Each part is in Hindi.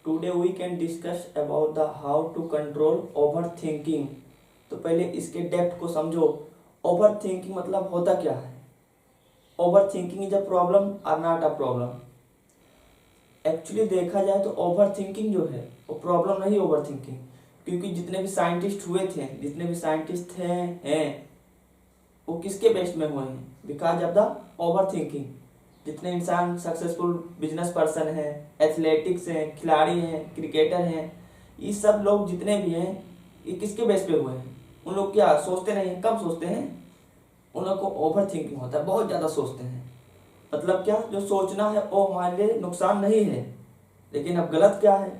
Today we can discuss about the how to control overthinking. तो पहले इसके डेप्थ को समझो। ओवर थिंकिंग मतलब होता क्या है? Overthinking is a problem और नॉट अ प्रॉब्लम। एक्चुअली देखा जाए तो ओवर थिंकिंग जो है वो प्रॉब्लम नहीं, ओवर थिंकिंग। क्योंकि जितने भी साइंटिस्ट हुए थे, जितने भी साइंटिस्ट हैं वो किसके बेस में हुए हैं? Because of the over thinking. जितने इंसान सक्सेसफुल बिजनेस पर्सन हैं, एथलेटिक्स हैं, खिलाड़ी हैं, क्रिकेटर हैं, ये सब लोग जितने भी हैं ये किसके बेस पे हुए हैं? उन लोग क्या सोचते नहीं हैं? कम सोचते हैं। उन लोग को ओवर थिंकिंग होता है, बहुत ज़्यादा सोचते हैं। मतलब क्या, जो सोचना है वो हमारे लिए नुकसान नहीं है, लेकिन अब गलत क्या है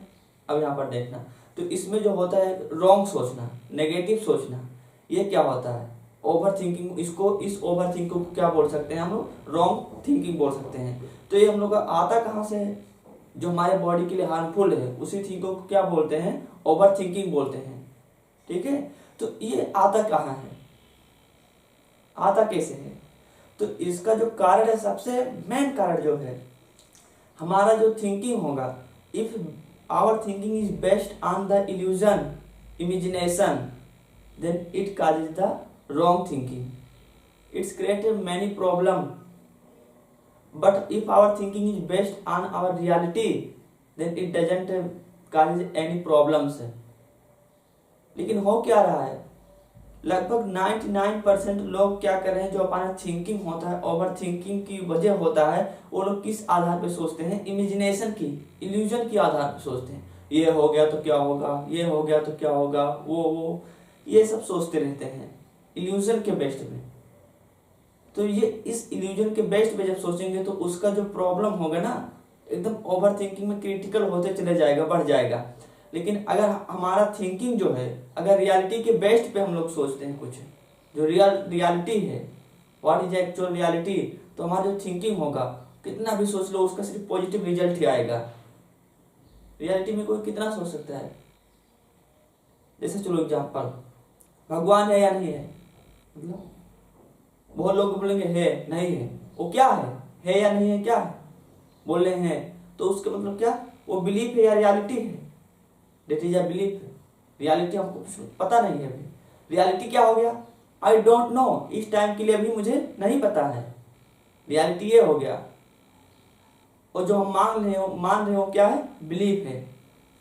अब यहाँ पर देखना। तो इसमें जो होता है रॉन्ग सोचना, नेगेटिव सोचना, ये क्या होता है? Over thinking. इसको, इस ओवर थिंकिंग को क्या बोल सकते हैं हम लोग? रॉन्ग थिंकिंग बोल सकते हैं। तो ये हम लोग का आता कहाँ से है? जो हमारे बॉडी के लिए हार्मफुल है उसी थिंकिंग को क्या बोलते हैं? ओवर थिंकिंग बोलते हैं। ठीक है, तो ये आता कहाँ है, आता कैसे है? तो इसका जो कारण है, सबसे मेन कारण जो है, हमारा जो थिंकिंग होगा, if our thinking is based on the illusion, imagination, then it causes the wrong thinking. It's created many problem. But if our thinking is based on our reality, then it doesn't cause any problems. लेकिन हो क्या रहा है? लगभग 99% लोग क्या कर रहे हैं, जो हमारा थिंकिंग होता है, ओवर थिंकिंग की वजह होता है, वो लोग किस आधार पे सोचते हैं? इमेजिनेशन की, इल्यूजन के आधार पे सोचते हैं। ये हो गया तो क्या होगा, ये हो गया तो क्या होगा, वो ये सब सोचते रहते हैं इल्यूजन के बेस्ड में। तो ये इस इल्यूजन के बेस्ड पे जब सोचेंगे तो उसका जो प्रॉब्लम होगा ना, एकदम ओवर थिंकिंग में क्रिटिकल होते चले जाएगा, बढ़ जाएगा। लेकिन अगर हमारा थिंकिंग जो है, अगर रियलिटी के बेस्ड पे हम लोग सोचते हैं, कुछ जो रियलिटी है, व्हाट इज एक्चुअल रियलिटी, तो हमारा जो थिंकिंग होगा, कितना भी सोच लो उसका सिर्फ पॉजिटिव रिजल्ट ही आएगा। रियलिटी में कोई कितना सोच सकता है? जैसे चलो एग्जाम्पल, भगवान है या नहीं है? मतलब बहुत लोग बोलेंगे है, नहीं है। वो क्या है या नहीं है, क्या है? बोल रहे हैं, तो उसका मतलब क्या? वो बिलीफ है या रियलिटी है? That is a belief. Reality हमको पता नहीं है अभी। रियलिटी क्या हो गया? I don't know. इस टाइम के लिए अभी मुझे नहीं पता है। रियलिटी ये हो गया। और जो हम मान रहे हो क्या है? बिलीफ है।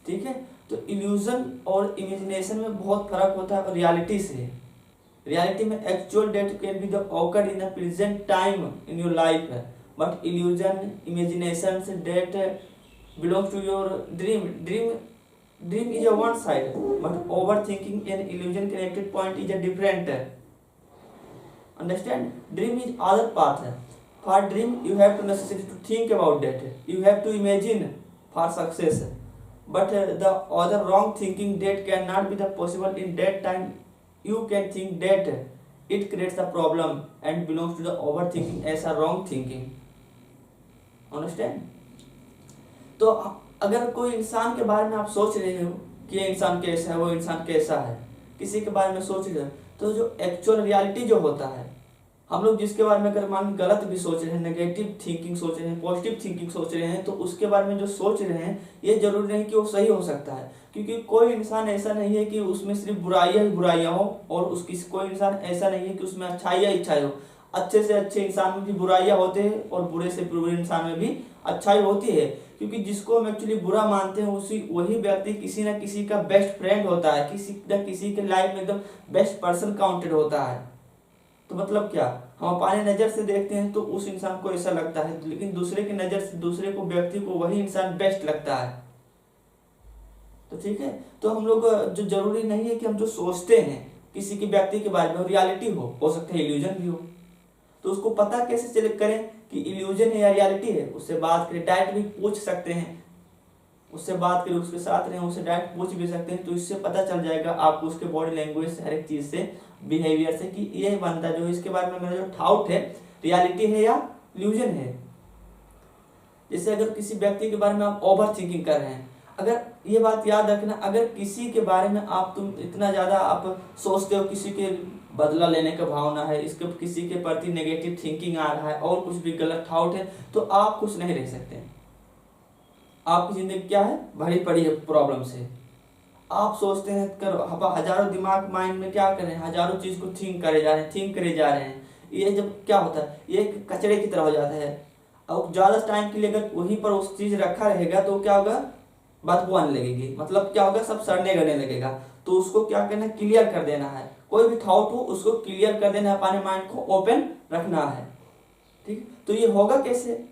ठीक है, तो इल्यूजन और इमेजिनेशन में बहुत फर्क होता है और रियलिटी से। रियलिटी में actual date can be the awkward in the present time in your life, but illusion, imagination से date belongs to your dream is a one side, but overthinking and illusion connected point is a different. Understand? Dream is other path. For dream you have to necessarily to think about that. You have to imagine for success. But the other wrong thinking that cannot be the possible in that time. You can think that it creates a problem and belongs to the overthinking as a wrong thinking. Understand? तो अगर कोई इंसान के बारे में आप सोच रहे हो कि ये इंसान कैसा है, वो इंसान कैसा है, किसी के बारे में सोच रहे हो, तो जो एक्चुअल रियलिटी जो होता है, हम लोग जिसके बारे में अगर मान गलत भी सोच रहे हैं, नेगेटिव थिंकिंग सोच रहे हैं, पॉजिटिव थिंकिंग सोच रहे हैं, तो उसके बारे में जो सोच रहे हैं ये जरूरी नहीं कि वो सही हो सकता है। क्योंकि कोई इंसान ऐसा नहीं है कि उसमें सिर्फ बुराइयां ही बुराइयां हो, और उसकी कोई इंसान ऐसा नहीं है कि उसमें अच्छाइयाँ अच्छाई हो। अच्छे से अच्छे इंसान में भी बुराइयां होते हैं और बुरे से बुरे इंसान में भी अच्छाई होती है। क्योंकि जिसको हम एक्चुअली बुरा मानते हैं वही व्यक्ति किसी ना किसी का बेस्ट फ्रेंड होता है, किसी न किसी के लाइफ में एकदम बेस्ट पर्सन काउंटेड होता है। तो मतलब क्या, हम अपने नज़र से देखते हैं तो उस इंसान को ऐसा लगता है, लेकिन दूसरे की नज़र से दूसरे को व्यक्ति को वही इंसान बेस्ट लगता है। तो ठीक है, तो हम लोग जो जरूरी नहीं है कि हम जो सोचते हैं किसी के व्यक्ति के बारे में रियलिटी हो सकता है इल्यूजन भी हो। तो उसको पता कैसे चले करें कि इल्यूजन है या रियलिटी है? उससे बात करें, डायरेक्ट भी पूछ सकते हैं, उससे बात करें, उसके साथ रहें, उससे डायरेक्ट पूछ भी सकते हैं। तो इससे पता चल जाएगा आपको उसके बॉडी लैंग्वेज से, हर एक चीज़ से, बिहेवियर से, कि ये बनता जो इसके बारे में मेरा जो डाउट है रियलिटी है या इल्यूजन है। जैसे अगर किसी व्यक्ति के बारे में आप ओवर थिंकिंग कर रहे हैं, अगर ये बात याद रखना, अगर किसी के बारे में तुम इतना ज़्यादा आप सोचते हो, किसी के बदला लेने का भावना है, इसके किसी के प्रति नेगेटिव थिंकिंग आ रहा है और कुछ भी गलत थाउट है, तो आप खुश नहीं रह सकते। आपकी जिंदगी क्या है, भरी पड़ी है प्रॉब्लम से। आप सोचते हैं करो, हजारों दिमाग माइंड में क्या कर रहे हैं, हजारों चीज को थिंक करे जा रहे हैं। ये जब क्या होता है, ये एक कचरे की तरह हो जाता है। और ज्यादा टाइम के लिए अगर वहीं पर उस चीज रखा रहेगा तो क्या होगा, बदबू आने लगेगी, मतलब क्या होगा, सब सड़ने गलने लगेगा। तो उसको क्या करना है, क्लियर कर देना है। कोई भी थॉट हो उसको क्लियर कर देना है, अपने माइंड को ओपन रखना है। ठीक, तो ये होगा कैसे,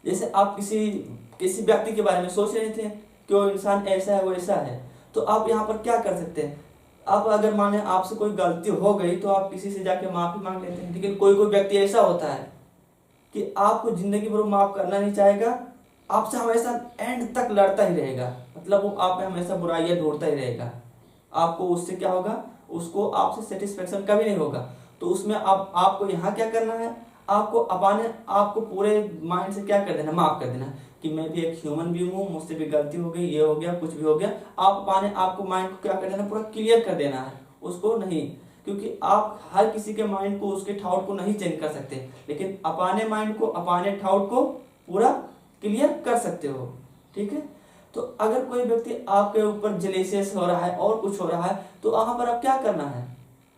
जैसे आप किसी व्यक्ति के बारे में सोच रहे थे कि वो इंसान ऐसा है वैसा है, तो आप यहाँ पर क्या कर सकते हैं, आप अगर माने आपसे कोई गलती हो गई तो आप किसी से जाके माफी मांग लेते हैं। लेकिन कोई कोई व्यक्ति ऐसा होता है कि आपको जिंदगी भर माफ करना नहीं चाहेगा, आपसे हमेशा एंड तक लड़ता ही रहेगा, मतलब वो आप में हमेशा बुराइयां ढूंढता ही रहेगा। आपको उससे क्या होगा, उसको आपसे सेटिस्फेक्शन कभी नहीं होगा। तो उसमें आपको यहाँ क्या करना है, आपको अपने आपको पूरे माइंड से क्या कर देना, माफ कर देना कि मैं भी एक ह्यूमन बीइंग हूँ, मुझसे भी गलती हो गई, ये हो गया, कुछ भी हो गया। आप अपने आपको माइंड को क्या कर देना, पूरा क्लियर कर देना है, उसको नहीं, क्योंकि आप हर किसी के माइंड को, उसके थाउट को नहीं चेंज कर सकते, लेकिन अपने माइंड को, अपने थाउट को पूरा क्लियर कर सकते हो। ठीक है, तो अगर कोई व्यक्ति आपके ऊपर जेलेसियस हो रहा है और कुछ हो रहा है, तो वहां पर आप क्या करना है,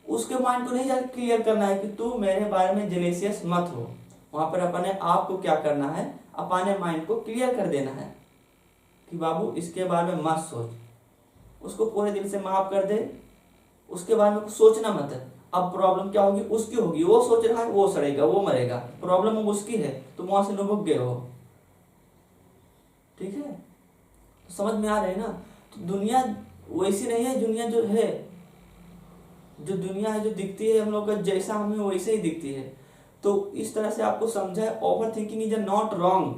उसके माइंड को नहीं जाकर क्लियर करना है कि तू मेरे बारे में जेलेसियस मत हो। वहां पर अपने आप को क्या करना है, अपने माइंड को क्लियर कर देना है कि बाबू इसके बारे में मत सोच, उसको पूरे दिल से माफ कर दे, उसके बारे में कुछ सोचना मत है। अब प्रॉब्लम क्या होगी, उसकी होगी, वो सोच रहा है, वो सड़ेगा, वो मरेगा, प्रॉब्लम अब उसकी है, तुम वहां से लुभक गए हो। ठीक है, तो समझ में आ रहा है ना। तो दुनिया वैसी नहीं है, दुनिया जो है, जो दुनिया है, जो दिखती है हम लोग का जैसा हमें वैसे ही दिखती है। तो इस तरह से आपको समझा है, overthinking is a not wrong,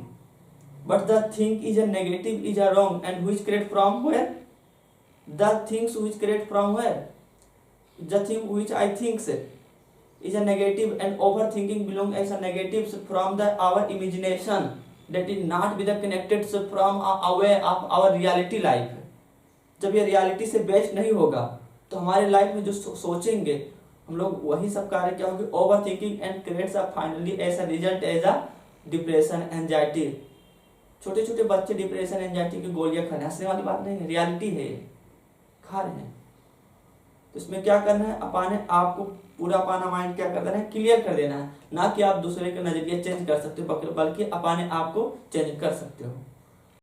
but the think is a negative is a wrong, and which create from where, the things which create from where, the thing which I thinks is a negative, and overthinking belong as a negative from the our imagination that is not be the connected from away of our reality life। जब ये रियलिटी से बेस्ड नहीं होगा तो हमारे लाइफ में जो सोचेंगे हम लोग, वही सब कार्य क्या होगी, overthinking and creates finally as a result as a depression, anxiety. छोटे छोटे बच्चे डिप्रेशन एंजाइटी की गोलियां खा रहे हैं, हंसने वाली बात नहीं है, रियलिटी है, खा रहे हैं। तो इसमें क्या करना है, अपने आप को पूरा अपना माइंड क्या कर देना है, क्लियर कर देना है। ना कि आप दूसरे के नजरिए चेंज कर सकते हो, बल्कि अपने आप को चेंज कर सकते हो।